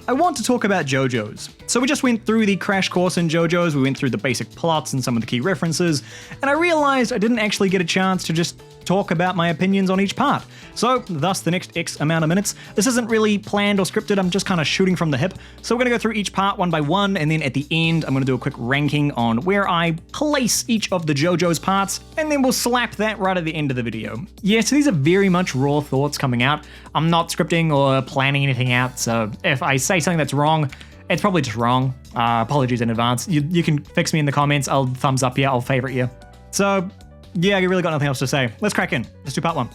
I want to talk about JoJo's. So we just went through the crash course in JoJo's, we went through the basic plots and some of the key references, and I realized I didn't actually get a chance to just talk about my opinions on each part. So, thus the next X amount of minutes. This isn't really planned or scripted, I'm just kind of shooting from the hip. So we're gonna go through each part one by one, and then at the end, I'm gonna do a quick ranking on where I place each of the JoJo's parts, and then we'll slap that right at the end of the video. Yeah, so these are very much raw thoughts coming out. I'm not scripting or planning anything out, so if I say something that's wrong, it's probably just wrong. Apologies in advance. You can fix me in the comments, I'll thumbs up you, I'll favorite you. So, yeah, I really got nothing else to say. Let's crack in. Let's do part one.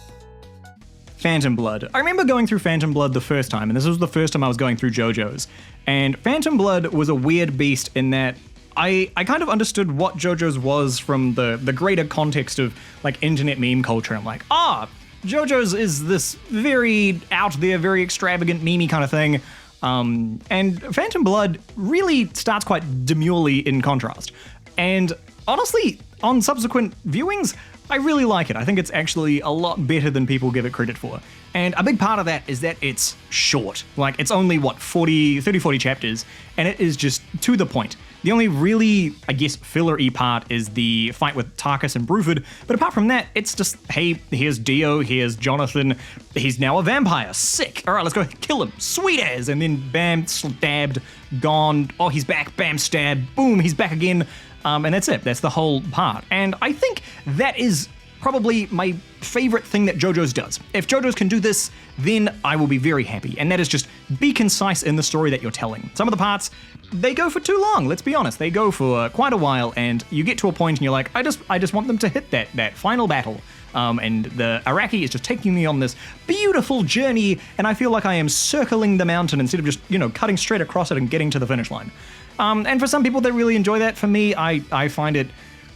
Phantom Blood. I remember going through Phantom Blood the first time, and this was the first time I was going through JoJo's. And Phantom Blood was a weird beast in that I kind of understood what JoJo's was from the greater context of like internet meme culture. I'm like, JoJo's is this very out there, very extravagant, meme-y kind of thing. And Phantom Blood really starts quite demurely in contrast. And honestly, on subsequent viewings, I really like it. I think it's actually a lot better than people give it credit for. And a big part of that is that it's short. Like, it's only, 30, 40 chapters, and it is just to the point. The only really, I guess, filler-y part is the fight with Tarkus and Bruford, but apart from that, it's just, hey, here's Dio, here's Jonathan, he's now a vampire, sick, alright, let's go kill him, sweet as, and then bam, stabbed, gone, oh, he's back, bam, stabbed, boom, he's back again, and that's it, that's the whole part. And I think that is probably my favorite thing that JoJo's does. If JoJo's can do this, then I will be very happy, and that is just be concise in the story that you're telling. Some of the parts, they go for too long, let's be honest. They go for quite a while, and you get to a point and you're like, I just want them to hit that final battle. And the Araki is just taking me on this beautiful journey, and I feel like I am circling the mountain instead of just, cutting straight across it and getting to the finish line. And for some people that really enjoy that, for me, I find it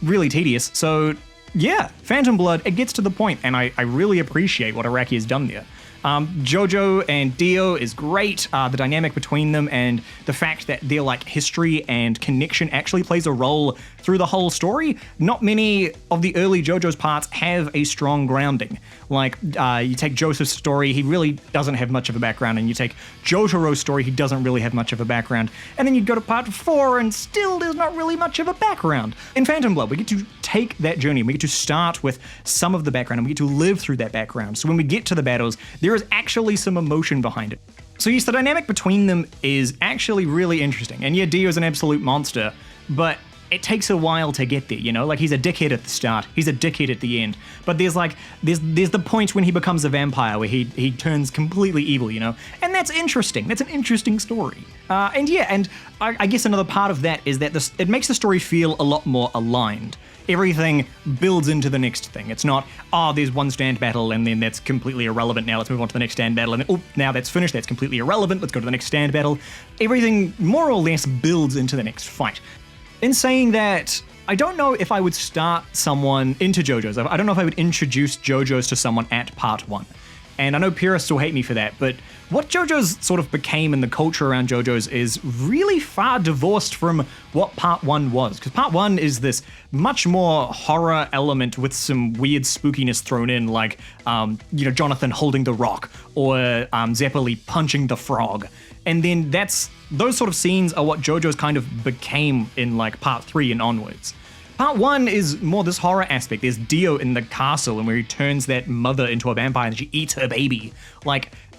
really tedious. So yeah, Phantom Blood, it gets to the point, and I really appreciate what Araki has done there. JoJo and Dio is great, the dynamic between them and the fact that their history and connection actually plays a role through the whole story. Not many of the early JoJo's parts have a strong grounding. You take Joseph's story, he really doesn't have much of a background, and you take Jotaro's story, he doesn't really have much of a background. And then you go to part 4 and still there's not really much of a background. In Phantom Blood, we get to take that journey, we get to start with some of the background, and we get to live through that background. So when we get to the battles, there is actually some emotion behind it. So yes, the dynamic between them is actually really interesting. And yeah, Dio's an absolute monster, but it takes a while to get there, he's a dickhead at the start, he's a dickhead at the end. But there's the point when he becomes a vampire where he turns completely evil, and that's interesting. That's an interesting story. And I guess another part of that is that it makes the story feel a lot more aligned. Everything builds into the next thing. It's not, there's one stand battle and then that's completely irrelevant. Now let's move on to the next stand battle. And then, now that's finished. That's completely irrelevant. Let's go to the next stand battle. Everything more or less builds into the next fight. In saying that, I don't know if I would start someone into JoJo's. I don't know if I would introduce JoJo's to someone at part 1. And I know purists will hate me for that, but what JoJo's sort of became in the culture around JoJo's is really far divorced from what part 1 was. Because part 1 is this much more horror element with some weird spookiness thrown in, like, Jonathan holding the rock, or Zeppeli punching the frog. And then those sort of scenes are what JoJo's kind of became in part 3 and onwards. Part 1 is more this horror aspect. There's Dio in the castle and where he turns that mother into a vampire and she eats her baby.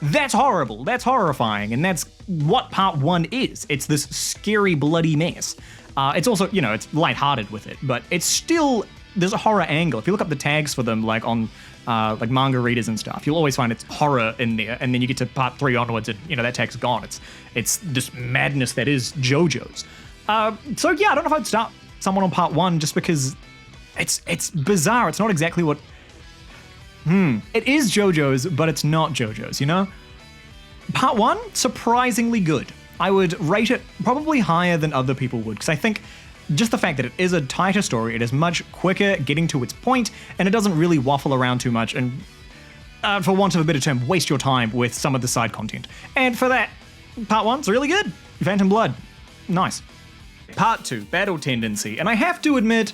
That's horrible, that's horrifying, and that's what part 1 is. It's this scary, bloody mess. It's also, it's lighthearted with it, but it's still, there's a horror angle. If you look up the tags for them, on manga readers and stuff, you'll always find it's horror in there, and then you get to part 3 onwards and, that tag's gone. It's this madness that is JoJo's. So yeah, I don't know if I'd start someone on part 1 just because it's bizarre. It's not exactly what... It is JoJo's, but it's not JoJo's, Part 1, surprisingly good. I would rate it probably higher than other people would, because I think just the fact that it is a tighter story, it is much quicker getting to its point, and it doesn't really waffle around too much and, for want of a better term, waste your time with some of the side content. And for that, part 1's really good. Phantom Blood, nice. Part 2, Battle Tendency, and I have to admit,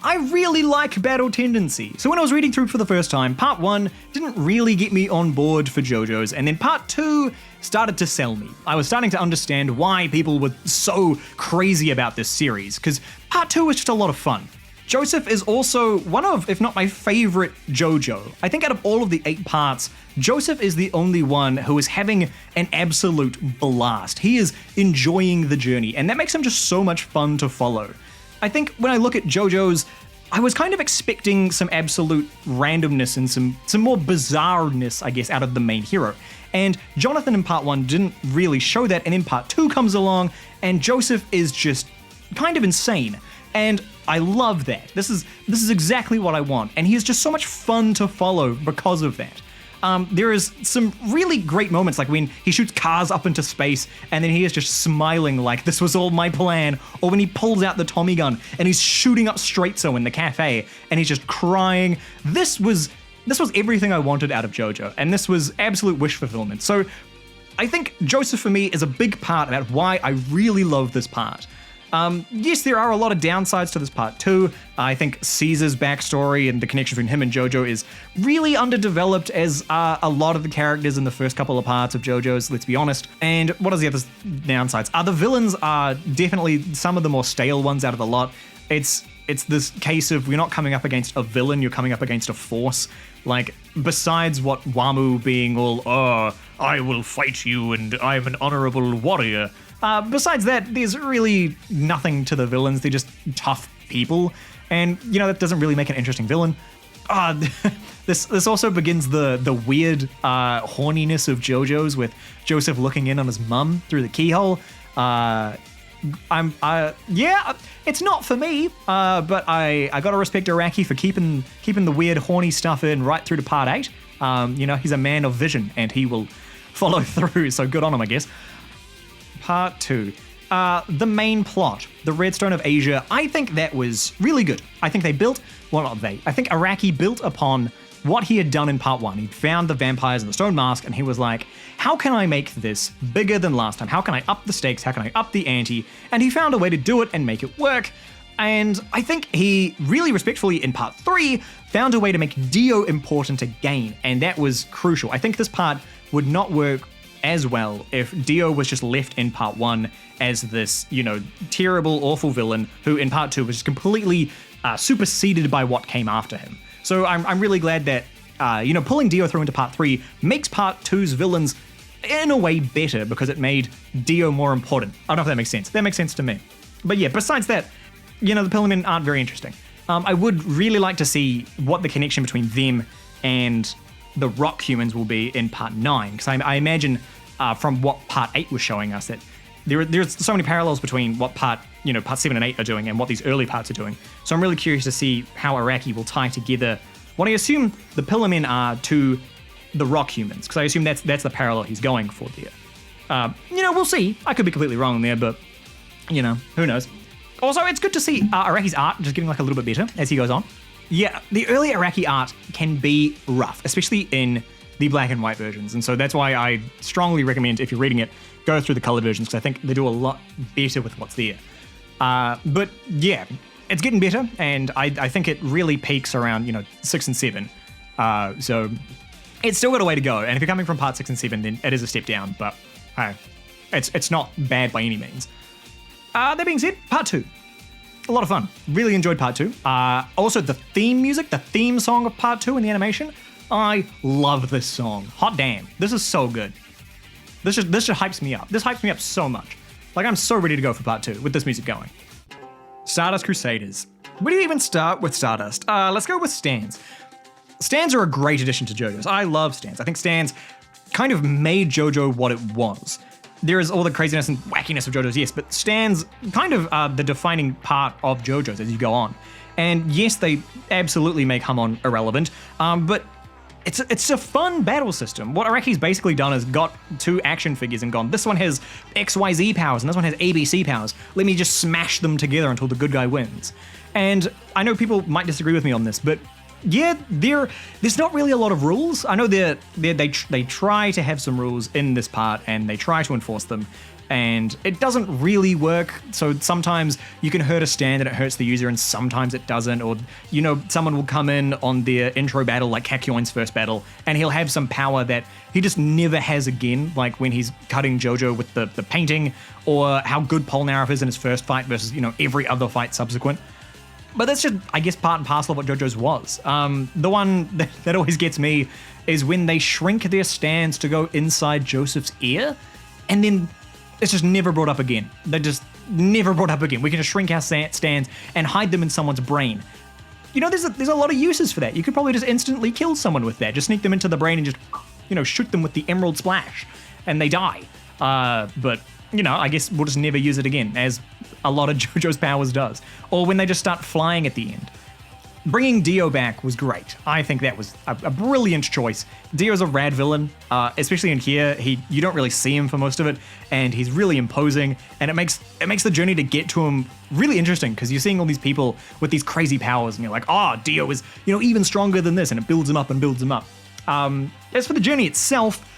I really like battle tendency. So when I was reading through for the first time, part 1 didn't really get me on board for JoJo's, and then part 2 started to sell me. I was starting to understand why people were so crazy about this series, because part 2 was just a lot of fun. Joseph is also one of, if not my favorite JoJo. I think out of all of the 8 parts, Joseph is the only one who is having an absolute blast. He is enjoying the journey, and that makes him just so much fun to follow. I think when I look at JoJo's, I was kind of expecting some absolute randomness and some more bizarreness, I guess, out of the main hero. And Jonathan in part 1 didn't really show that, and then part 2 comes along, and Joseph is just kind of insane. And I love that. This is exactly what I want, and he is just so much fun to follow because of that. There is some really great moments, like when he shoots cars up into space and then he is just smiling like this was all my plan, or when he pulls out the Tommy gun and he's shooting up Straight-So in the cafe and he's just crying. This was everything I wanted out of JoJo, and this was absolute wish fulfillment. So I think Joseph for me is a big part about why I really love this part. Yes, there are a lot of downsides to this part too. I think Caesar's backstory and the connection between him and JoJo is really underdeveloped, as a lot of the characters in the first couple of parts of JoJo's, let's be honest. And what are the other downsides? The villains are definitely some of the more stale ones out of the lot. It's this case of you're not coming up against a villain, you're coming up against a force. Like, besides what Wamu being all, oh, I will fight you and I'm an honorable warrior. Besides that, there's really nothing to the villains. They're just tough people. And, that doesn't really make an interesting villain. This also begins the weird horniness of JoJo's, with Joseph looking in on his mum through the keyhole. It's not for me, but I gotta respect Araki for keeping the weird horny stuff in right through to part 8. He's a man of vision and he will follow through, so good on him, I guess. Part 2. The main plot, the Redstone of Asia, I think that was really good. I think I think Araki built upon what he had done in part 1. He'd found the vampires and the stone mask, and he was like, how can I make this bigger than last time? How can I up the stakes? How can I up the ante? And he found a way to do it and make it work. And I think he really respectfully in part 3 found a way to make Dio important again, and that was crucial. I think this part would not work as well if Dio was just left in part 1 as this, terrible, awful villain who in part 2 was just completely superseded by what came after him. So I'm really glad that, pulling Dio through into part 3 makes part 2's villains in a way better, because it made Dio more important. I don't know if that makes sense. That makes sense to me. But yeah, besides that, the Pillar Men aren't very interesting. I would really like to see what the connection between them and the rock humans will be in part 9, because I imagine from what part 8 was showing us that there's so many parallels between what part 7 and 8 are doing and what these early parts are doing. So I'm really curious to see how Araki will tie together what I assume the Pillar Men are to the rock humans, because I assume that's the parallel he's going for there. We'll see. I could be completely wrong there, but who knows. Also, it's good to see Araki's art just getting like a little bit better as he goes on. Yeah, the early Araki art can be rough, especially in the black and white versions. And so that's why I strongly recommend, if you're reading it, go through the colored versions, because I think they do a lot better with what's there. But yeah, it's getting better, and I think it really peaks around, 6 and 7. So it's still got a way to go. And if you're coming from part 6 and 7, then it is a step down, but it's not bad by any means. That being said, part 2. A lot of fun. Really enjoyed part 2. Also, the theme music, the theme song of part 2 in the animation, I love this song. Hot damn. This is so good. This just hypes me up. This hypes me up so much. Like, I'm so ready to go for part 2 with this music going. Stardust Crusaders. Where do you even start with Stardust? Let's go with stands. Stands are a great addition to JoJo's. I love stands. I think stands kind of made JoJo what it was. There is all the craziness and wackiness of JoJo's, yes, but stands kind of are the defining part of JoJo's as you go on. And yes, they absolutely make Hamon irrelevant, but it's a fun battle system. What Araki's basically done is got 2 action figures and gone, this one has XYZ powers and this one has ABC powers. Let me just smash them together until the good guy wins. And I know people might disagree with me on this, but yeah, there's not really a lot of rules. I know they try to have some rules in this part, and they try to enforce them, and it doesn't really work. So sometimes you can hurt a stand and it hurts the user, and sometimes it doesn't. Or, someone will come in on their intro battle, like Kakyoin's first battle, and he'll have some power that he just never has again, like when he's cutting JoJo with the painting, or how good Polnareff is in his first fight versus, every other fight subsequent. But that's just, I guess, part and parcel of what JoJo's was. The one that always gets me is when they shrink their stands to go inside Joseph's ear, and then it's just never brought up again. They're just never brought up again. We can just shrink our stands and hide them in someone's brain. There's a lot of uses for that. You could probably just instantly kill someone with that. Just sneak them into the brain and just, shoot them with the Emerald Splash, and they die. But I guess we'll just never use it again, as a lot of JoJo's powers does. Or when they just start flying at the end. Bringing Dio back was great. I think that was a brilliant choice. Dio's a rad villain, especially in here. You don't really see him for most of it, and he's really imposing, and it makes the journey to get to him really interesting, because you're seeing all these people with these crazy powers, and you're like, Dio is even stronger than this, and it builds him up and builds him up. As for the journey itself,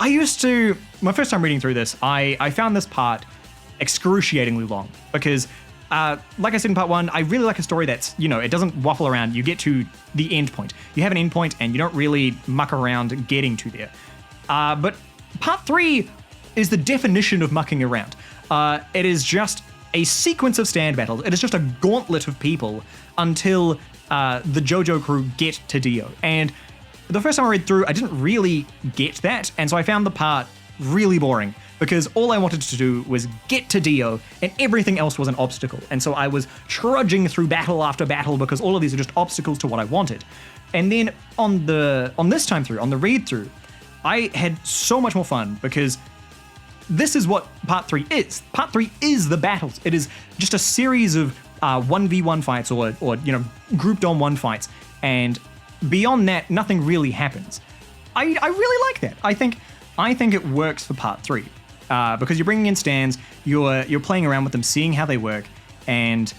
my first time reading through this, I found this part excruciatingly long, because like I said in part 1, I really like a story that's, it doesn't waffle around. You get to the end point. You have an end point, and you don't really muck around getting to there. But part 3 is the definition of mucking around. It is just a sequence of stand battles. It is just a gauntlet of people until the JoJo crew get to Dio. And the first time I read through, I didn't really get that, and so I found the part really boring, because all I wanted to do was get to Dio, and everything else was an obstacle. And so I was trudging through battle after battle, because all of these are just obstacles to what I wanted. And then on the read through, I had so much more fun, because this is what part 3 is. Part 3 is the battles. It is just a series of 1v1 fights, or grouped on 1 fights, and beyond that, nothing really happens. I really like that. I think it works for part 3. Because you're bringing in stands, you're playing around with them, seeing how they work, and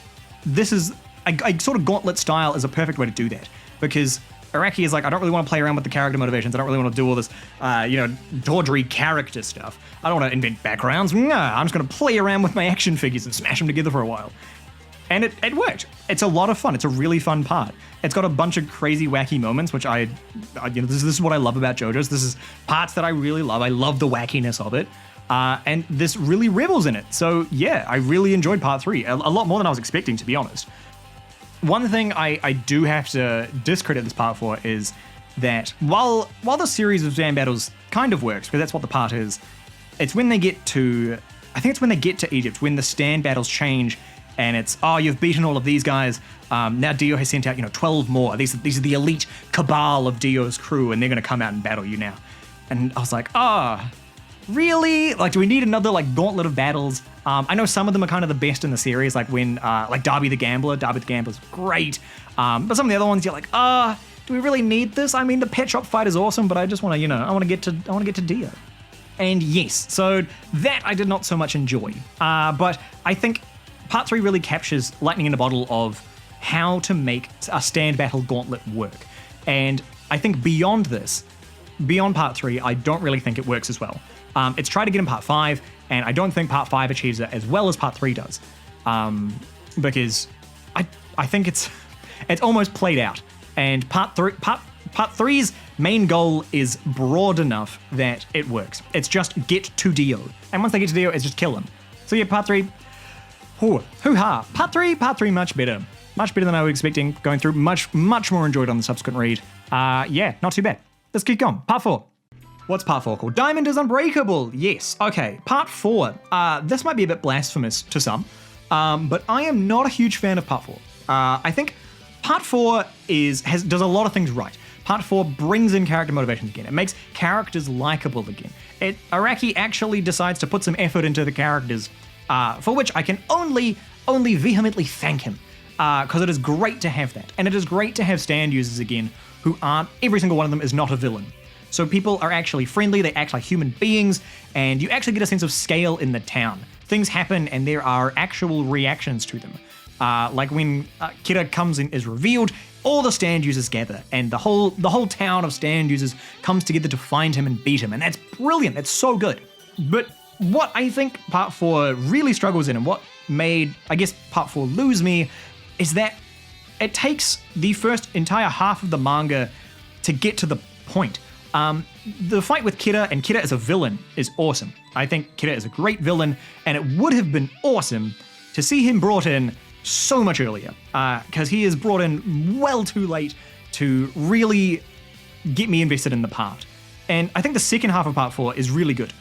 this is a sort of gauntlet style is a perfect way to do that, because Araki is like, I don't really want to play around with the character motivations, I don't really want to do all this tawdry character stuff, I don't want to invent backgrounds, I'm just going to play around with my action figures and smash them together for a while. And it worked. It's a lot of fun. It's a really fun part. It's got a bunch of crazy, wacky moments, which this is what I love about JoJo's. This is parts that I really love. I love the wackiness of it. And this really revels in it. So yeah, I really enjoyed part 3. A lot more than I was expecting, to be honest. One thing I do have to discredit this part for is that while the series of stand battles kind of works, because that's what the part is, it's when they get to Egypt, when the stand battles change, and it's, you've beaten all of these guys, now Dio has sent out 12 more. These are the elite cabal of Dio's crew, and they're going to come out and battle you now. And I was like, really? Like, do we need another gauntlet of battles? I know some of them are kind of the best in the series, like when Darby the Gambler. Darby the Gambler's great, but some of the other ones you're like, do we really need this? I mean, the Pet Shop fight is awesome, but I just want to, I want to get to Dio. And yes, so that I did not so much enjoy, but I think part 3 really captures lightning in a bottle of how to make a stand battle gauntlet work. And I think beyond part 3, I don't really think it works as well. It's tried to get in part 5, and I don't think part 5 achieves it as well as part 3 does. Because I think it's almost played out. And part 3's main goal is broad enough that it works. It's just get to Dio. And once they get to Dio, it's just kill him. So yeah, part 3, hoo-ha. Part 3, much better. Much better than I was expecting. Going through, much more enjoyed on the subsequent read. Yeah, not too bad. Let's keep going. Part 4. What's part 4 called? Diamond is Unbreakable. Yes, okay. Part 4. This might be a bit blasphemous to some, but I am not a huge fan of part 4. I think part 4 does a lot of things right. Part 4 brings in character motivations again. It makes characters likable again. Araki actually decides to put some effort into the characters, for which I can only vehemently thank him, because it is great to have that. And it is great to have stand users again who aren't, every single one of them is not a villain. So people are actually friendly, they act like human beings, and you actually get a sense of scale in the town. Things happen and there are actual reactions to them. Like when Kira comes in, is revealed, all the stand users gather, and the whole town of stand users comes together to find him and beat him, and that's brilliant. That's so good. But what I think Part 4 really struggles in, and what made, I guess, Part 4 lose me, is that it takes the first entire half of the manga to get to the point. The fight with Kira, and Kira as a villain, is awesome. I think Kira is a great villain, and it would have been awesome to see him brought in so much earlier, because he is brought in well too late to really get me invested in the part. And I think the second half of Part 4 is really good.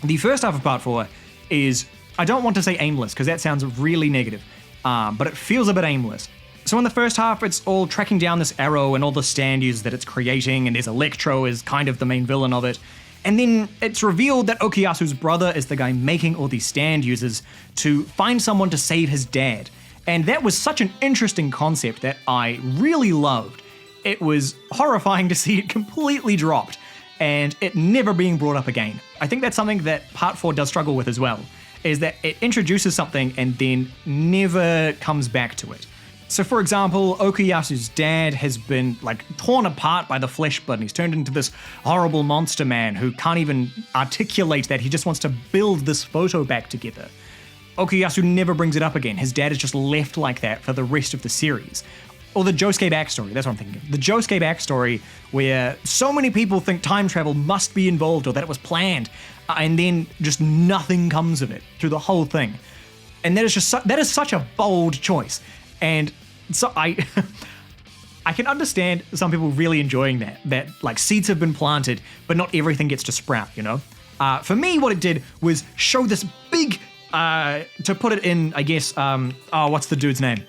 The first half of Part 4 is, I don't want to say aimless, because that sounds really negative, but it feels a bit aimless. So in the first half, it's all tracking down this arrow and all the stand users that it's creating, and there's Electro is kind of the main villain of it. And then it's revealed that Okuyasu's brother is the guy making all these stand users to find someone to save his dad. And that was such an interesting concept that I really loved. It was horrifying to see it completely dropped and it never being brought up again. I think that's something that Part 4 does struggle with as well, is that it introduces something and then never comes back to it. So for example, Okuyasu's dad has been like torn apart by the flesh blood, and he's turned into this horrible monster man who can't even articulate that he just wants to build this photo back together. Okuyasu never brings it up again. His dad is just left like that for the rest of the series. Or the Josuke backstory, that's what I'm thinking of. The Josuke backstory, where so many people think time travel must be involved or that it was planned, and then just nothing comes of it through the whole thing. And that is such a bold choice. And so I can understand some people really enjoying that like seeds have been planted, but not everything gets to sprout, you know? For me, what it did was show this big, to put it in, I guess, what's the dude's name?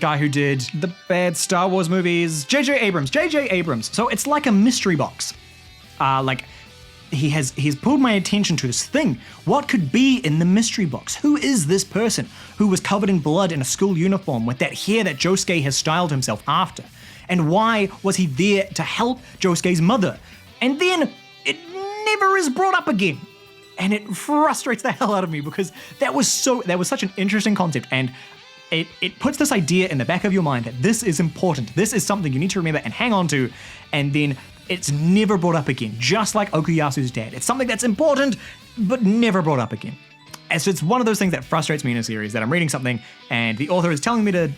Guy who did the bad Star Wars movies, J.J. Abrams. So it's like a mystery box. Like he's pulled my attention to this thing. What could be in the mystery box? Who is this person who was covered in blood in a school uniform with that hair that Josuke has styled himself after? And why was he there to help Josuke's mother? And then it never is brought up again. And it frustrates the hell out of me because that was such an interesting concept, and it puts this idea in the back of your mind that this is important. This is something you need to remember and hang on to, and then it's never brought up again, just like Okuyasu's dad. It's something that's important, but never brought up again. And so it's one of those things that frustrates me in a series, that I'm reading something and the author is telling me to,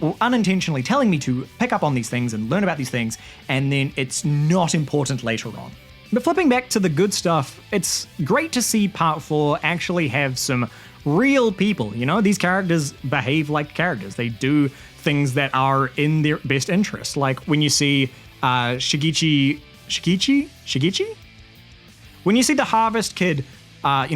or unintentionally telling me to pick up on these things and learn about these things, and then it's not important later on. But flipping back to the good stuff, it's great to see Part 4 actually have some real people, you know? These characters behave like characters. They do things that are in their best interest. Like when you see Shigichi? When you see the Harvest Kid,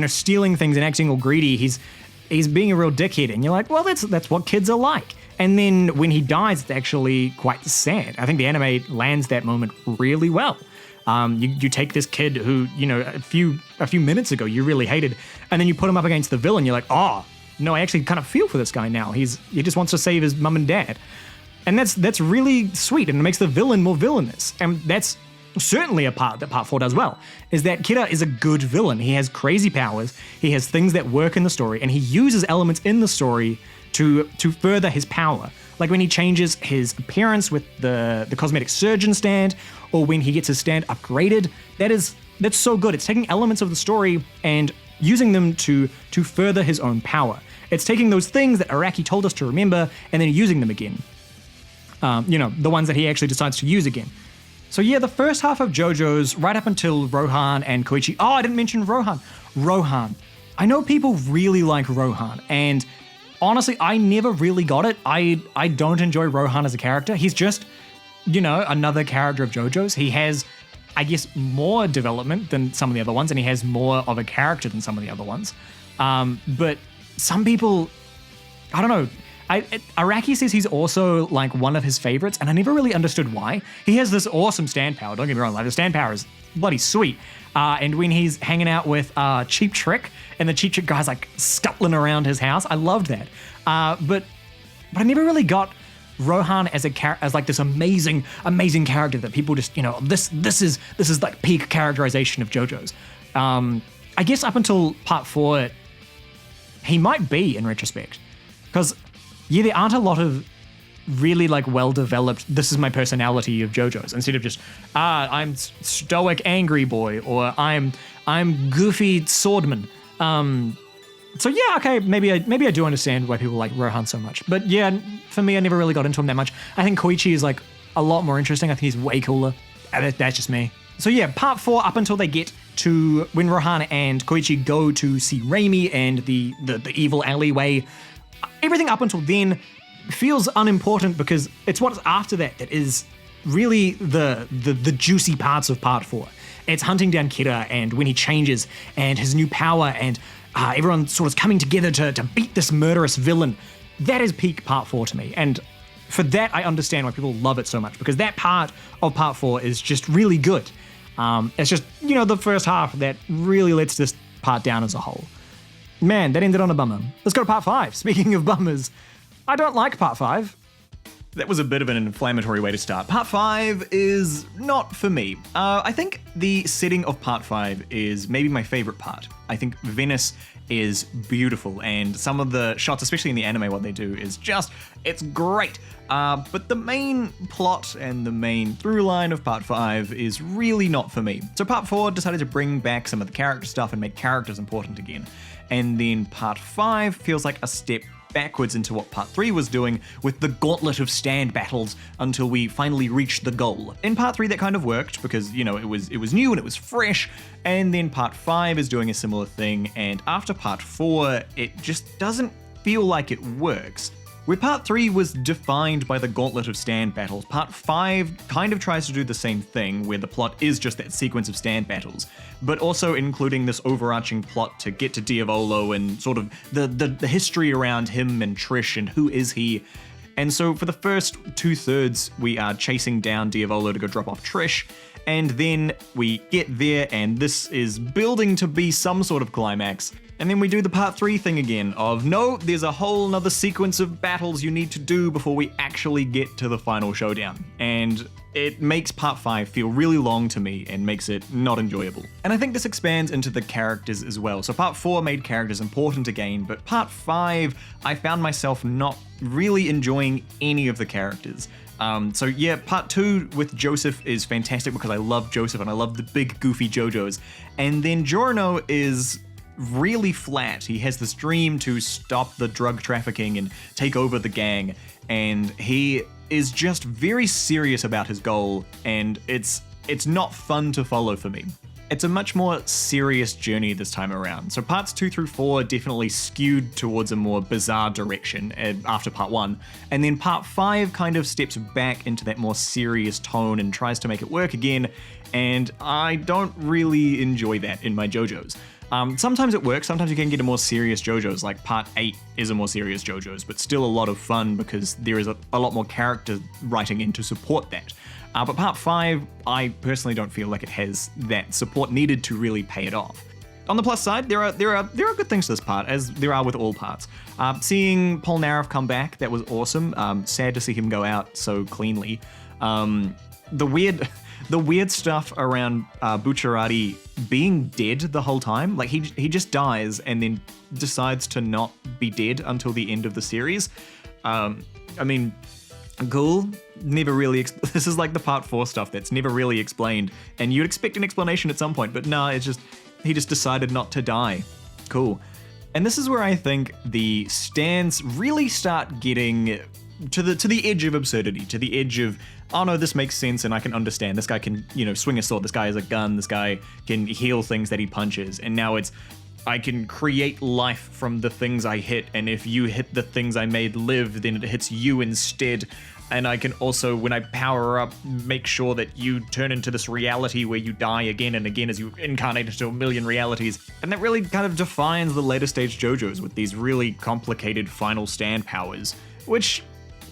stealing things and acting all greedy, he's being a real dickhead, and you're like, well, that's what kids are like. And then when he dies, it's actually quite sad. I think the anime lands that moment really well. You take this kid who, a few minutes ago you really hated, and then you put him up against the villain. You're like, oh, no, I actually kind of feel for this guy now. He just wants to save his mum and dad. And that's really sweet, and it makes the villain more villainous. And that's certainly a part that Part 4 does well, is that Kira is a good villain. He has crazy powers, he has things that work in the story, and he uses elements in the story to further his power. Like when he changes his appearance with the cosmetic surgeon stand, or when he gets his stand upgraded, that's so good. It's taking elements of the story and using them to further his own power. It's taking those things that Araki told us to remember and then using them again. The ones that he actually decides to use again. So yeah, the first half of JoJo's, right up until Rohan and Koichi. Oh, I didn't mention Rohan. Rohan. I know people really like Rohan, and honestly, I never really got it. I don't enjoy Rohan as a character. He's just, another character of JoJo's. He has, I guess, more development than some of the other ones, and he has more of a character than some of the other ones. But some people, I don't know. Araki says he's also like one of his favorites, and I never really understood why. He has this awesome stand power. Don't get me wrong, like the stand power is bloody sweet. And when he's hanging out with Cheap Trick, and the Cheap Trick guy's like scuttling around his house, I loved that. But I never really got Rohan as like this amazing character that people just, this is like peak characterization of JoJo's. I guess up until Part 4, he might be in retrospect. Because, yeah, there aren't a lot of really like well-developed, this is my personality of JoJo's, instead of just, I'm stoic angry boy, or I'm goofy swordman. So yeah, okay, maybe I do understand why people like Rohan so much. But yeah, for me, I never really got into him that much. I think Koichi is like a lot more interesting. I think he's way cooler. That's just me. So yeah, part 4, up until they get to when Rohan and Koichi go to see Raimi and the evil alleyway, everything up until then feels unimportant because it's what's after that that is really the juicy parts of part 4. It's hunting down Kira and when he changes and his new power and everyone sort of coming together to beat this murderous villain. That is peak part 4 to me. And for that, I understand why people love it so much, because that part of part 4 is just really good. It's just, the first half that really lets this part down as a whole. Man, that ended on a bummer. Let's go to part 5. Speaking of bummers, I don't like part 5. That was a bit of an inflammatory way to start. Part 5 is not for me. I think the setting of part 5 is maybe my favorite part. I think Venice is beautiful, and some of the shots, especially in the anime, what they do is just, it's great. But the main plot and the main through line of part 5 is really not for me. So part 4 decided to bring back some of the character stuff and make characters important again. And then part 5 feels like a step backwards into what part 3 was doing with the gauntlet of stand battles until we finally reached the goal. In part 3 that kind of worked because, it was new and it was fresh, and then part 5 is doing a similar thing, and after part 4 it just doesn't feel like it works. Where part 3 was defined by the gauntlet of stand battles, part 5 kind of tries to do the same thing, where the plot is just that sequence of stand battles, but also including this overarching plot to get to Diavolo and sort of the history around him and Trish and who is he. And so for the first 2/3, we are chasing down Diavolo to go drop off Trish, and then we get there and this is building to be some sort of climax. And then we do the part 3 thing again of, no, there's a whole nother sequence of battles you need to do before we actually get to the final showdown. And it makes part 5 feel really long to me and makes it not enjoyable. And I think this expands into the characters as well. So part 4 made characters important again, but part 5, I found myself not really enjoying any of the characters. So yeah, part 2 with Joseph is fantastic because I love Joseph and I love the big goofy JoJo's. And then Giorno is really flat. He has this dream to stop the drug trafficking and take over the gang, and he is just very serious about his goal, and it's not fun to follow for me. It's a much more serious journey this time around. So parts 2 through 4 definitely skewed towards a more bizarre direction after part 1, and then part 5 kind of steps back into that more serious tone and tries to make it work again, and I don't really enjoy that in my JoJo's. Sometimes it works, sometimes you can get a more serious JoJo's, like part 8 is a more serious JoJo's, but still a lot of fun because there is a lot more character writing in to support that. But part 5, I personally don't feel like it has that support needed to really pay it off. On the plus side, there are good things to this part, as there are with all parts. Seeing Polnareff come back, that was awesome. Sad to see him go out so cleanly. The weird stuff around Bucciarati being dead the whole time, like he just dies and then decides to not be dead until the end of the series. I mean, cool. Never really. This is like the part 4 stuff that's never really explained, and you'd expect an explanation at some point, but no, it's just he just decided not to die. Cool. And this is where I think the stands really start getting to the edge of absurdity, to the edge of, oh no, this makes sense and I can understand. This guy can, swing a sword. This guy has a gun. This guy can heal things that he punches. And now it's, I can create life from the things I hit. And if you hit the things I made live, then it hits you instead. And I can also, when I power up, make sure that you turn into this reality where you die again and again as you incarnate into a million realities. And that really kind of defines the later stage JoJo's with these really complicated final stand powers, which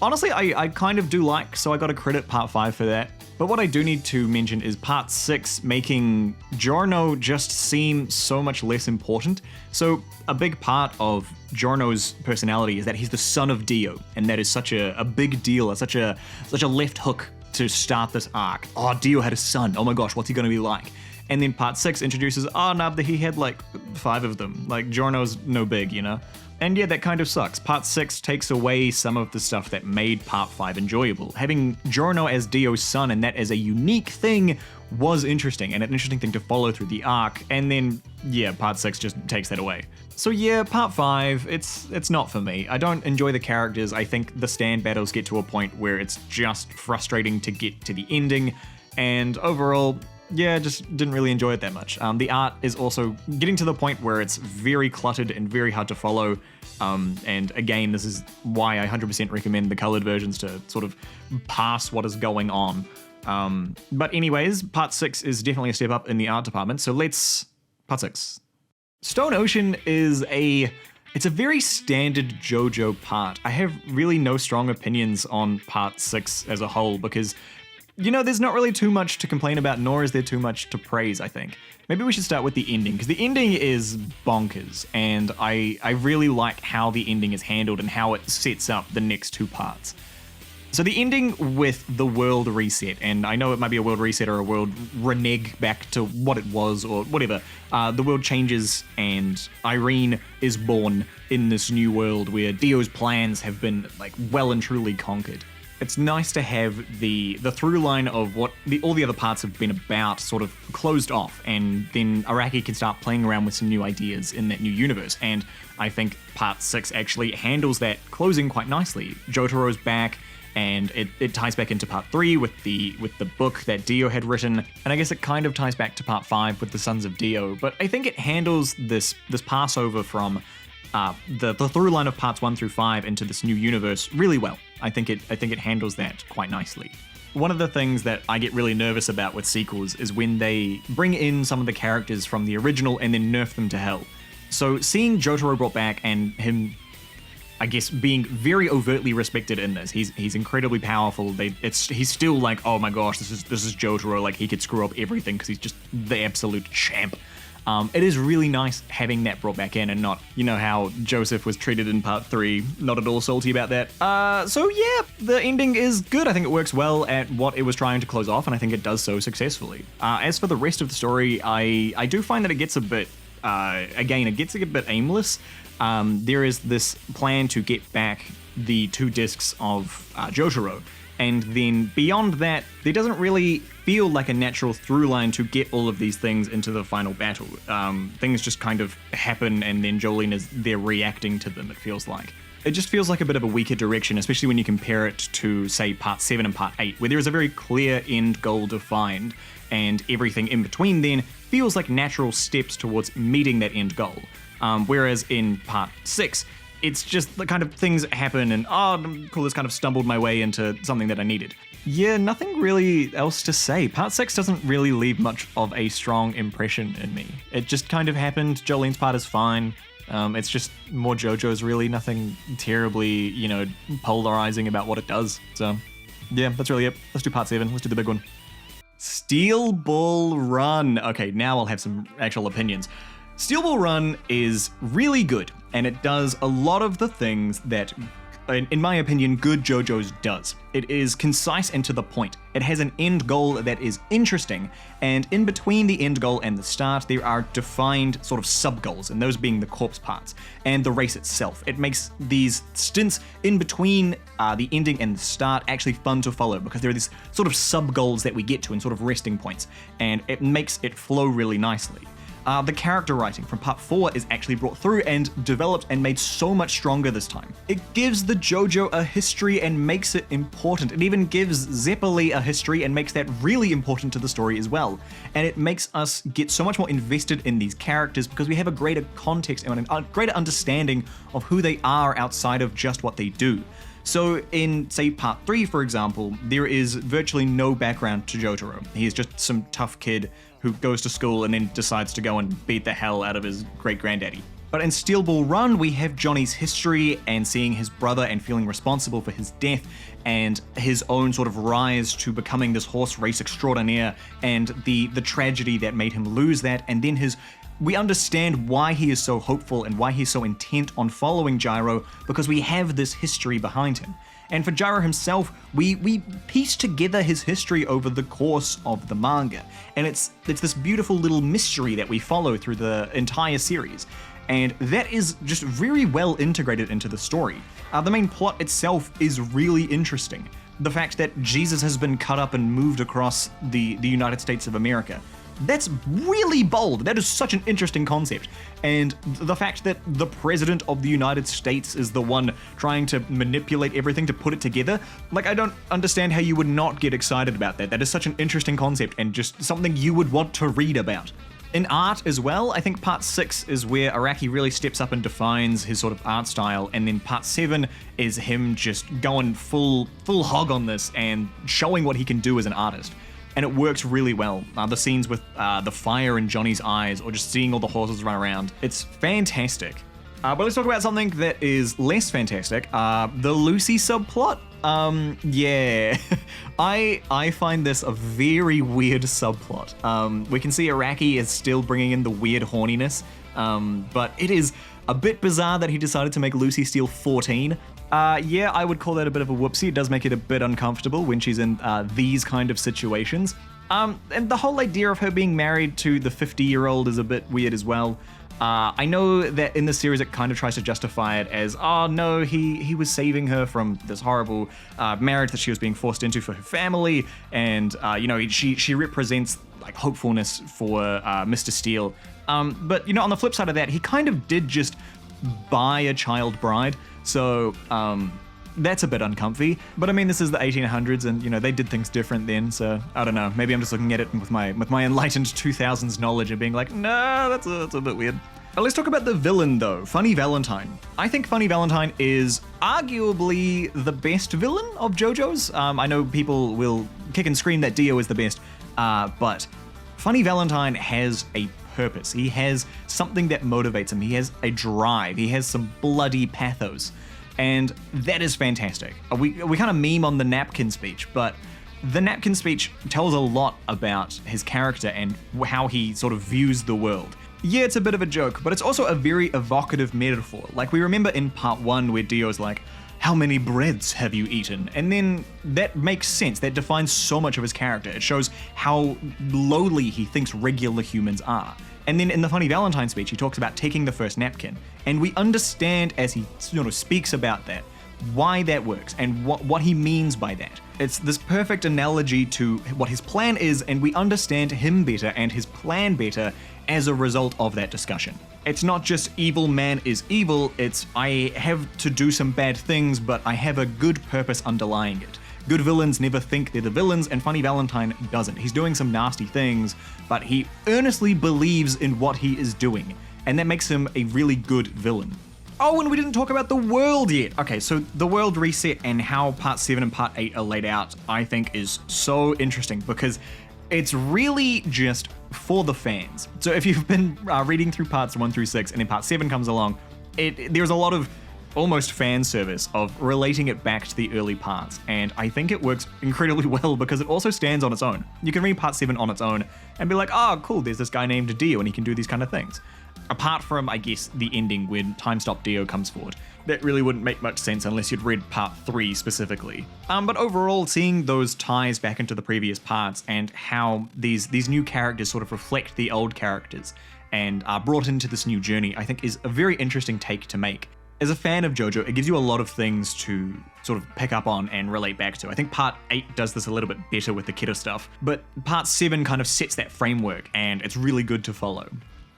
honestly, I kind of do like, so I gotta credit part 5 for that. But what I do need to mention is part 6 making Giorno just seem so much less important. So a big part of Giorno's personality is that he's the son of Dio, and that is such a big deal, such a left hook to start this arc. Oh, Dio had a son, oh my gosh, what's he gonna be like? And then part 6 introduces, oh no, he had like 5 of them. Like, Giorno's no big, you know? And yeah, that kind of sucks. Part 6 takes away some of the stuff that made part 5 enjoyable. Having Giorno as Dio's son and that as a unique thing was interesting, and an interesting thing to follow through the arc, and then, yeah, part 6 just takes that away. So yeah, part 5, it's not for me. I don't enjoy the characters. I think the stand battles get to a point where it's just frustrating to get to the ending, and overall, yeah, just didn't really enjoy it that much. The art is also getting to the point where it's very cluttered and very hard to follow. And again, this is why I 100% recommend the colored versions to sort of pass what is going on. But anyways, part 6 is definitely a step up in the art department. So part 6. Stone Ocean is it's a very standard JoJo part. I have really no strong opinions on part 6 as a whole because, you know, there's not really too much to complain about, nor is there too much to praise, I think. Maybe we should start with the ending, because the ending is bonkers, and I really like how the ending is handled and how it sets up the next 2 parts. So the ending with the world reset, and I know it might be a world reset or a world renege back to what it was or whatever. The world changes and Irene is born in this new world where Dio's plans have been like well and truly conquered. It's nice to have the through line of what all the other parts have been about sort of closed off, and then Araki can start playing around with some new ideas in that new universe, and I think part 6 actually handles that closing quite nicely. Jotaro's back, and it ties back into part 3 with the book that Dio had written, and I guess it kind of ties back to part 5 with the Sons of Dio, but I think it handles this passover from the through line of parts 1 through 5 into this new universe really well. I think it handles that quite nicely. One of the things that I get really nervous about with sequels is when they bring in some of the characters from the original and then nerf them to hell. So seeing Jotaro brought back and him, I guess, being very overtly respected in this, he's incredibly powerful. He's still like, oh my gosh, this is Jotaro. Like, he could screw up everything because he's just the absolute champ. It is really nice having that brought back in and not, you know, how Joseph was treated in part 3, not at all salty about that. So yeah, the ending is good. I think it works well at what it was trying to close off, and I think it does so successfully. As for the rest of the story, I do find that it gets a bit, it gets a bit aimless. There is this plan to get back the 2 discs of Jotaro, and then beyond that, there doesn't really feel like a natural through line to get all of these things into the final battle. Things just kind of happen, and then JoJolion is there reacting to them, it feels like. It just feels like a bit of a weaker direction, especially when you compare it to, say, part 7 and part 8, where there is a very clear end goal defined, and everything in between then feels like natural steps towards meeting that end goal. Whereas in part 6, it's just the kind of things that happen and, oh, cool, this kind of stumbled my way into something that I needed. Yeah, nothing really else to say. Part 6 doesn't really leave much of a strong impression in me. It just kind of happened. Jolion's part is fine. It's just more JoJo's, really. Nothing terribly, you know, polarizing about what it does. So, yeah, that's really it. Let's do part 7. Let's do the big one. Steel Ball Run. Okay, now I'll have some actual opinions. Steel Ball Run is really good, and it does a lot of the things that, in my opinion, good JoJo's does. It is concise and to the point. It has an end goal that is interesting, and in between the end goal and the start, there are defined sort of sub-goals, and those being the corpse parts, and the race itself. It makes these stints in between the ending and the start actually fun to follow, because there are these sort of sub-goals that we get to and sort of resting points, and it makes it flow really nicely. The character writing from part 4 is actually brought through and developed and made so much stronger this time. It gives the JoJo a history and makes it important. It even gives Zeppeli a history and makes that really important to the story as well. And it makes us get so much more invested in these characters because we have a greater context and a greater understanding of who they are outside of just what they do. So in, say, part 3, for example, there is virtually no background to Jotaro. He is just some tough kid who goes to school and then decides to go and beat the hell out of his great-granddaddy. But in Steel Ball Run, we have Johnny's history and seeing his brother and feeling responsible for his death and his own sort of rise to becoming this horse race extraordinaire and the tragedy that made him lose that, and then we understand why he is so hopeful and why he's so intent on following Gyro because we have this history behind him. And for Gyro himself, we piece together his history over the course of the manga. And it's this beautiful little mystery that we follow through the entire series. And that is just very well integrated into the story. The main plot itself is really interesting. The fact that Jesus has been cut up and moved across the United States of America. That's really bold. That is such an interesting concept. And the fact that the president of the United States is the one trying to manipulate everything to put it together, like, I don't understand how you would not get excited about that. That is such an interesting concept and just something you would want to read about. In art as well, I think part 6 is where Araki really steps up and defines his sort of art style, and then part 7 is him just going full hog on this and showing what he can do as an artist. And it works really well. The scenes with the fire in Johnny's eyes, or just seeing all the horses run around, it's fantastic. But let's talk about something that is less fantastic, the Lucy subplot. Yeah, I find this a very weird subplot. We can see Araki is still bringing in the weird horniness, but it is a bit bizarre that he decided to make Lucy Steele 14. Yeah, I would call that a bit of a whoopsie. It does make it a bit uncomfortable when she's in these kind of situations. And the whole idea of her being married to the 50-year-old is a bit weird as well. I know that in the series it kind of tries to justify it as, oh no, he was saving her from this horrible marriage that she was being forced into for her family, and you know, she represents like hopefulness for Mr. Steele. But you know, on the flip side of that, he kind of did just buy a child bride, so that's a bit uncomfy. But I mean, this is the 1800s, and you know, they did things different then, so I don't know, maybe I'm just looking at it with my enlightened 2000s knowledge and being like, nah, that's a bit weird. But let's talk about the villain though, Funny Valentine. I think Funny Valentine is arguably the best villain of JoJo's. I know people will kick and scream that Dio is the best, but Funny Valentine has a purpose. He has something that motivates him. He has a drive. He has some bloody pathos. And that is fantastic. We kind of meme on the napkin speech, but the napkin speech tells a lot about his character and how he sort of views the world. Yeah, it's a bit of a joke, but it's also a very evocative metaphor. Like, we remember in part 1 where Dio's like, how many breads have you eaten? And then that makes sense. That defines so much of his character. It shows how lowly he thinks regular humans are. And then in the Funny Valentine speech, he talks about taking the first napkin. And we understand as he sort of speaks about that, why that works and what he means by that. It's this perfect analogy to what his plan is, and we understand him better and his plan better as a result of that discussion. It's not just evil man is evil, it's I have to do some bad things, but I have a good purpose underlying it. Good villains never think they're the villains, and Funny Valentine doesn't. He's doing some nasty things, but he earnestly believes in what he is doing, and that makes him a really good villain. Oh, and we didn't talk about the world yet. Okay, so the world reset and how part 7 and part 8 are laid out, I think is so interesting because it's really just for the fans. So if you've been reading through parts 1 through 6 and then part 7 comes along, there's a lot of almost fan service of relating it back to the early parts, and I think it works incredibly well because it also stands on its own. You can read part 7 on its own and be like, oh cool, there's this guy named Dio and he can do these kind of things. Apart from, I guess, the ending when Time Stop Dio comes forward. That really wouldn't make much sense unless you'd read part 3 specifically. But overall, seeing those ties back into the previous parts and how these new characters sort of reflect the old characters and are brought into this new journey, I think is a very interesting take to make. As a fan of JoJo, it gives you a lot of things to sort of pick up on and relate back to. I think part 8 does this a little bit better with the kiddo stuff, but part 7 kind of sets that framework and it's really good to follow.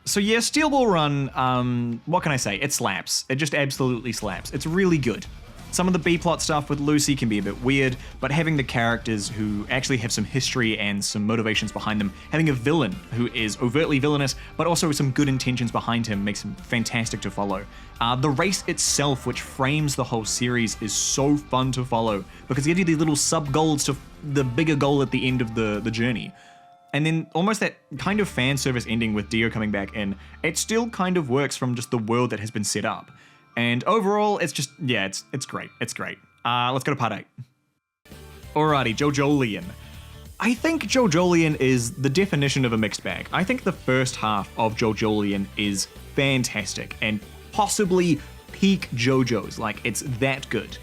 So yeah, Steel Ball Run, what can I say? It slaps. It just absolutely slaps. It's really good. Some of the B-plot stuff with Lucy can be a bit weird, but having the characters who actually have some history and some motivations behind them, having a villain who is overtly villainous, but also some good intentions behind him makes him fantastic to follow. The race itself, which frames the whole series, is so fun to follow because it gives you these little sub-goals to the bigger goal at the end of the journey. And then almost that kind of fan service ending with Dio coming back in, it still kind of works from just the world that has been set up. And overall, it's just, yeah, it's great. It's great. Let's go to part 8. Alrighty, JoJolion. I think JoJolion is the definition of a mixed bag. I think the first half of JoJolion is fantastic and possibly peak JoJo's, like it's that good.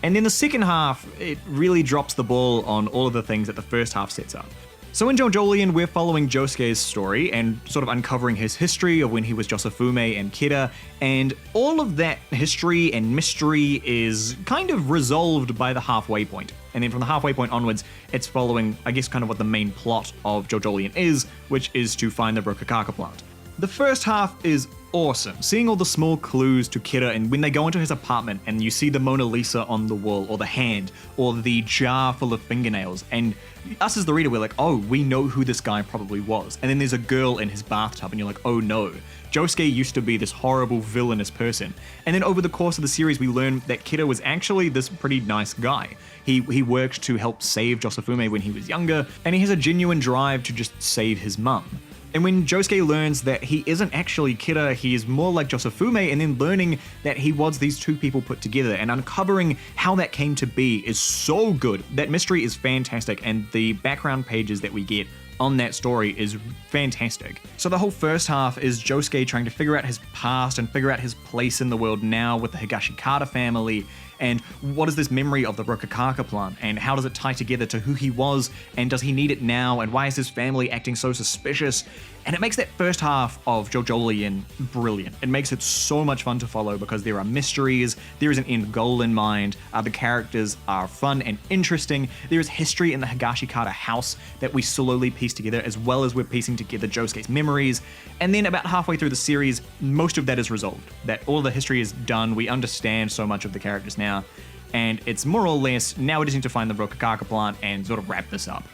And then the second half, it really drops the ball on all of the things that the first half sets up. So in JoJolion, we're following Josuke's story and sort of uncovering his history of when he was Josafume and Kira, and all of that history and mystery is kind of resolved by the halfway point. And then from the halfway point onwards, it's following, I guess, kind of what the main plot of JoJolion is, which is to find the Rokakaka plant. The first half is awesome, seeing all the small clues to Kira, and when they go into his apartment and you see the Mona Lisa on the wall, or the hand, or the jar full of fingernails, and us as the reader, we're like, oh, we know who this guy probably was. And then there's a girl in his bathtub and you're like, oh no, Josuke used to be this horrible villainous person. And then over the course of the series, we learn that Kira was actually this pretty nice guy. He worked to help save Josafume when he was younger, and he has a genuine drive to just save his mum. And when Josuke learns that he isn't actually Kira, he is more like Josafume, and then learning that he was these two people put together and uncovering how that came to be is so good. That mystery is fantastic, and the background pages that we get on that story is fantastic. So the whole first half is Josuke trying to figure out his past and figure out his place in the world now with the Higashikata family, and what is this memory of the Rokakaka plant, and how does it tie together to who he was, and does he need it now, and why is his family acting so suspicious? And it makes that first half of JoJolion brilliant. It makes it so much fun to follow because there are mysteries, there is an end goal in mind, the characters are fun and interesting, there is history in the Higashikata house that we slowly piece together, as well as we're piecing together Josuke's memories. And then about halfway through the series, most of that is resolved. That all the history is done, we understand so much of the characters now, and it's more or less, now we just need to find the Rokakaka plant and sort of wrap this up.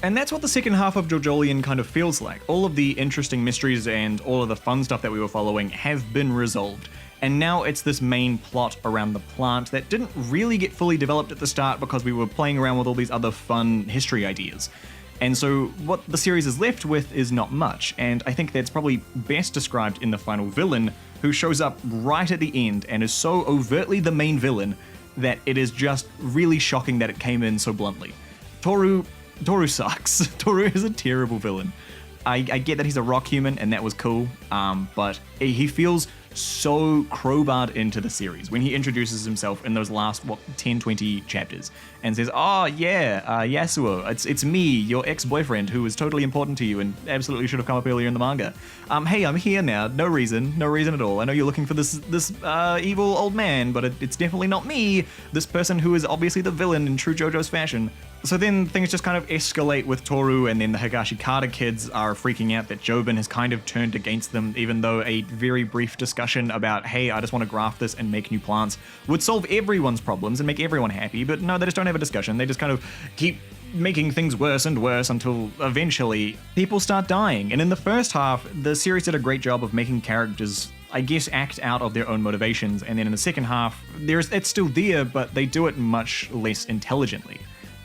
And that's what the second half of JoJolion kind of feels like. All of the interesting mysteries and all of the fun stuff that we were following have been resolved. And now it's this main plot around the plant that didn't really get fully developed at the start because we were playing around with all these other fun history ideas. And so what the series is left with is not much, and I think that's probably best described in the final villain, who shows up right at the end and is so overtly the main villain that it is just really shocking that it came in so bluntly. Toru sucks. Toru is a terrible villain. I get that he's a rock human and that was cool, but he feels so crowbarred into the series when he introduces himself in those last, 10, 20 chapters and says, oh yeah, Yasuo, it's me, your ex-boyfriend who was totally important to you and absolutely should have come up earlier in the manga. Hey, I'm here now, no reason at all. I know you're looking for this evil old man, but it's definitely not me, this person who is obviously the villain in true JoJo's fashion. So then things just kind of escalate with Toru, and then the Higashikata kids are freaking out that Jobin has kind of turned against them, even though a very brief discussion about, hey, I just want to graft this and make new plants would solve everyone's problems and make everyone happy, but no, they just don't have a discussion. They just kind of keep making things worse and worse until eventually people start dying. And in the first half, the series did a great job of making characters, I guess, act out of their own motivations, and then in the second half, it's still there, but they do it much less intelligently.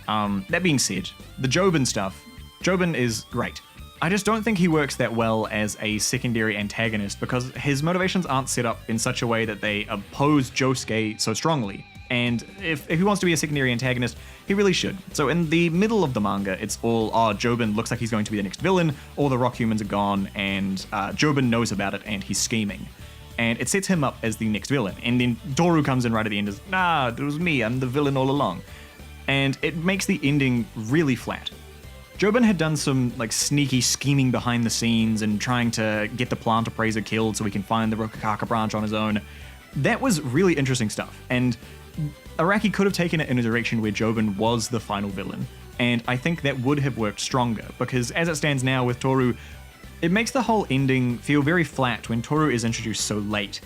That being said, the Jobin stuff, Jobin is great. I just don't think he works that well as a secondary antagonist because his motivations aren't set up in such a way that they oppose Josuke so strongly. And if he wants to be a secondary antagonist, he really should. So in the middle of the manga, it's all, oh, Jobin looks like he's going to be the next villain, all the rock humans are gone, and Jobin knows about it and he's scheming. And it sets him up as the next villain. And then Toru comes in right at the end as, nah, it was me, I'm the villain all along. And it makes the ending really flat. Jobin had done some sneaky scheming behind the scenes and trying to get the plant appraiser killed so he can find the Rokakaka branch on his own. That was really interesting stuff, and Araki could have taken it in a direction where Jobin was the final villain, and I think that would have worked stronger, because as it stands now with Toru, it makes the whole ending feel very flat when Toru is introduced so late.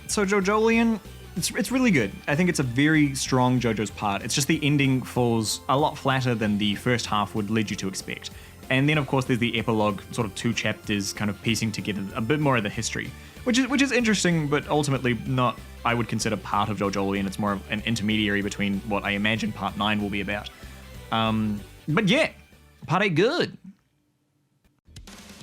So JoJolion, it's really good. I think it's a very strong JoJo's part. It's just the ending falls a lot flatter than the first half would lead you to expect. And then of course there's the epilogue, sort of 2 chapters kind of piecing together a bit more of the history, which is interesting, but ultimately not, I would consider, part of JoJolion. It's more of an intermediary between what I imagine part 9 will be about. But yeah, part 8 good.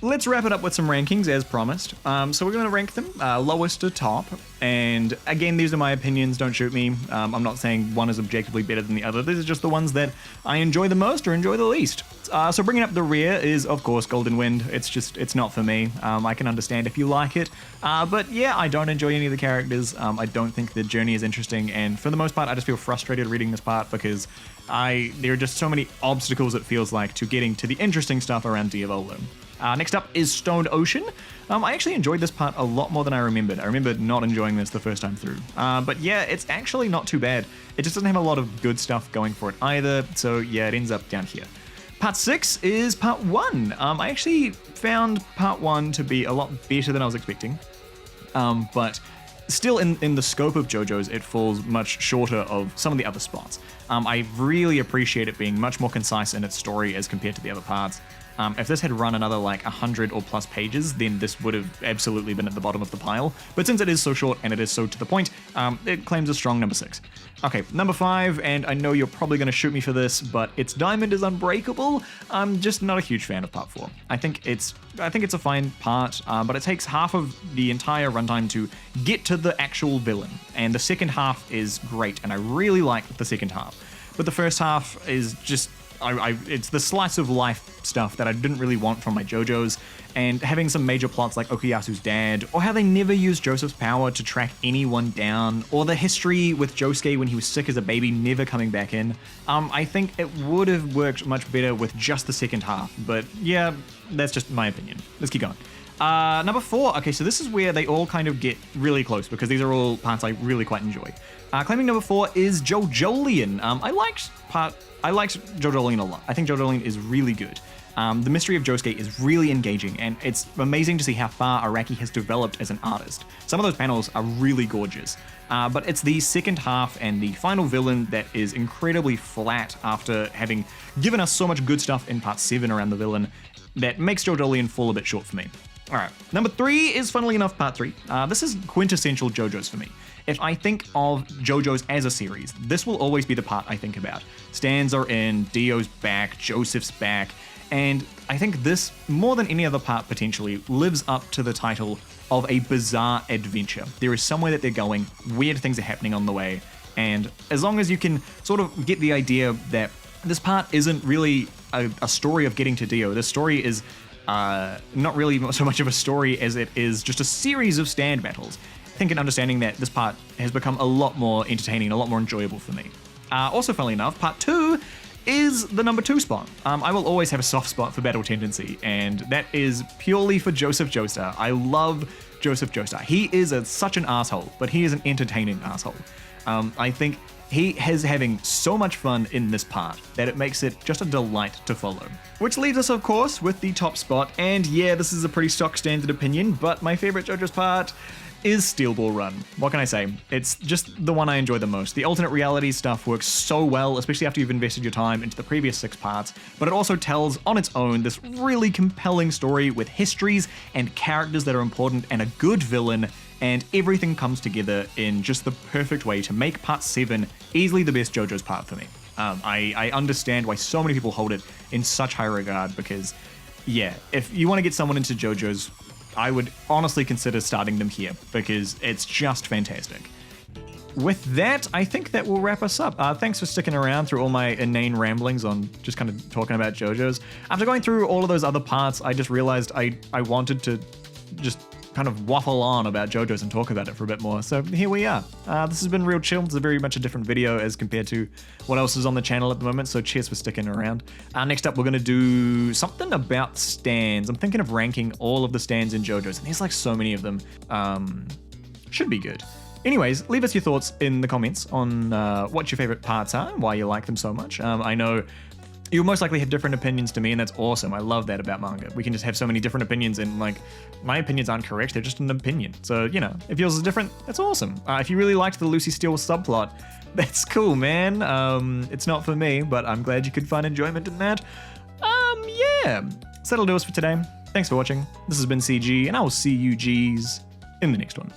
let's wrap it up with some rankings as promised. So we're going to rank them lowest to top. And again, these are my opinions, don't shoot me. I'm not saying one is objectively better than the other. These are just the ones that I enjoy the most or enjoy the least. So bringing up the rear is, of course, Golden Wind. It's not for me. I can understand if you like it. But yeah, I don't enjoy any of the characters. I don't think the journey is interesting. And for the most part, I just feel frustrated reading this part because there are just so many obstacles, it feels like, to getting to the interesting stuff around Diavolo. Next up is Stoned Ocean. I actually enjoyed this part a lot more than I remembered. I remember not enjoying this the first time through. But yeah, it's actually not too bad. It just doesn't have a lot of good stuff going for it either, so yeah, it ends up down here. Part 6 is Part 1. I actually found Part 1 to be a lot better than I was expecting. But still, in the scope of JoJo's, it falls much shorter of some of the other spots. I really appreciate it being much more concise in its story as compared to the other parts. If this had run another like 100 or plus pages, then this would have absolutely been at the bottom of the pile. But since it is so short and it is so to the point, it claims a strong number 6. Okay, number 5, and I know you're probably going to shoot me for this, but its Diamond is Unbreakable. I'm just not a huge fan of Part 4. I think it's a fine part, but it takes half of the entire runtime to get to the actual villain, and the second half is great, and I really like the second half. But the first half is just it's the slice of life stuff that I didn't really want from my JoJo's, and having some major plots like Okuyasu's dad, or how they never used Joseph's power to track anyone down, or the history with Josuke when he was sick as a baby never coming back in. I think it would have worked much better with just the second half, but yeah, that's just my opinion. Let's keep going. Number 4, okay, so this is where they all kind of get really close because these are all parts I really quite enjoy. Claiming number 4 is JoJolion. I liked JoJolion a lot. I think JoJolion is really good. The mystery of Josuke is really engaging, and it's amazing to see how far Araki has developed as an artist. Some of those panels are really gorgeous, but it's the second half and the final villain that is incredibly flat after having given us so much good stuff in Part 7 around the villain that makes JoJolion fall a bit short for me. Alright, number 3 is, funnily enough, Part 3. This is quintessential JoJo's for me. If I think of JoJo's as a series, this will always be the part I think about. Stans are in, Dio's back, Joseph's back, and I think this, more than any other part potentially, lives up to the title of a bizarre adventure. There is somewhere that they're going, weird things are happening on the way, and as long as you can sort of get the idea that this part isn't really a story of getting to Dio, this story is not really so much of a story as it is just a series of stand battles. I think in understanding that, this part has become a lot more entertaining, a lot more enjoyable for me. Also, funnily enough, Part 2 is the number 2 spot. I will always have a soft spot for Battle Tendency, and that is purely for Joseph Joestar. I love Joseph Joestar. He is such an asshole, but he is an entertaining asshole. I think he is having so much fun in this part that it makes it just a delight to follow. Which leaves us, of course, with the top spot, and yeah, this is a pretty stock standard opinion, but my favorite JoJo's part is Steel Ball Run. What can I say? It's just the one I enjoy the most. The alternate reality stuff works so well, especially after you've invested your time into the previous 6 parts, but it also tells on its own this really compelling story with histories and characters that are important and a good villain, and everything comes together in just the perfect way to make Part 7 easily the best JoJo's part for me. I understand why so many people hold it in such high regard because, yeah, if you want to get someone into JoJo's, I would honestly consider starting them here because it's just fantastic. With that, I think that will wrap us up. Thanks for sticking around through all my inane ramblings on just kind of talking about JoJo's. After going through all of those other parts, I just realized I wanted to just kind of waffle on about JoJo's and talk about it for a bit more. So here we are. This has been real chill. It's a very much a different video as compared to what else is on the channel at the moment, so cheers for sticking around. Next up, we're going to do something about stands. I'm thinking of ranking all of the stands in JoJo's, and there's like so many of them. Should be good. Anyways, leave us your thoughts in the comments on what your favorite parts are and why you like them so much. I know you'll most likely have different opinions to me, and that's awesome. I love that about manga. We can just have so many different opinions, and like, my opinions aren't correct, they're just an opinion. So, you know, if yours is different, that's awesome. If you really liked the Lucy Steele subplot, that's cool, man. It's not for me, but I'm glad you could find enjoyment in that. Yeah. So that'll do us for today. Thanks for watching. This has been CG, and I will see you G's in the next one.